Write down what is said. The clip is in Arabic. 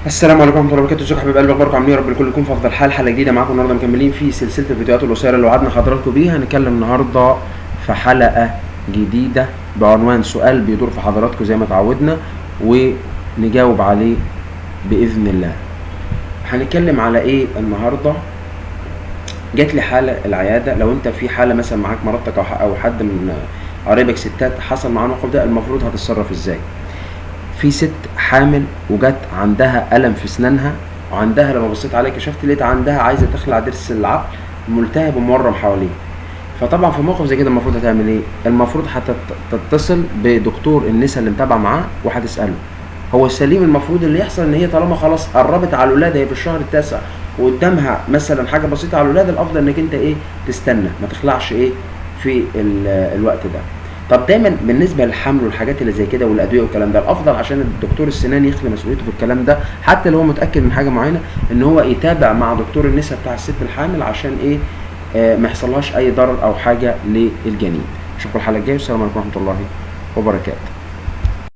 السلام عليكم ورحمه الله وبركاته. ازيكم يا حبايب قلبي؟ اخباركم عاملين؟ يا رب الكل يكون في افضل حال. حلقه جديده معاكم النهارده، مكملين في سلسله الفيديوهات القصيره اللي وعدنا حضراتكم بيها. هنتكلم النهارده في حلقه جديده بعنوان سؤال بيدور في حضراتكم زي ما اتعودنا، ونجاوب عليه باذن الله. هنتكلم على ايه النهارده؟ جات لي حاله العياده. لو انت في حاله مثلا معاك مراتك او حد من قرايبك ستات حصل معاه الموقف ده، المفروض هتتصرف ازاي؟ في ست حامل وجت عندها ألم في اسنانها، وعندها لما بصيت عليها كشفت لقيت عندها عايزه تخلع ضرس العقل ملتهب ومورم حواليه. فطبعا في موقف زي كده المفروض هتعمل ايه؟ المفروض هتتصل بدكتور النساء اللي متابعه معاه وهتساله هو السليم. المفروض اللي يحصل ان هي طالما خلاص قربت على الولاده، هي في الشهر التاسع وقدامها مثلا حاجه بسيطه على الولاده، الافضل انك انت ايه؟ تستنى، ما تخلعش ايه في الوقت ده. طب دايما بالنسبه للحمل والحاجات اللي زي كده والادويه والكلام ده، الافضل عشان الدكتور السنان يخلي مسؤوليته في الكلام ده، حتى لو هو متاكد من حاجه معينه، ان هو يتابع مع دكتور النساء بتاع الست الحامل عشان ايه؟ ما يحصلهاش اي ضرر او حاجه للجنين. اشوفكم الحلقه الجايه، والسلام عليكم ورحمه الله وبركاته.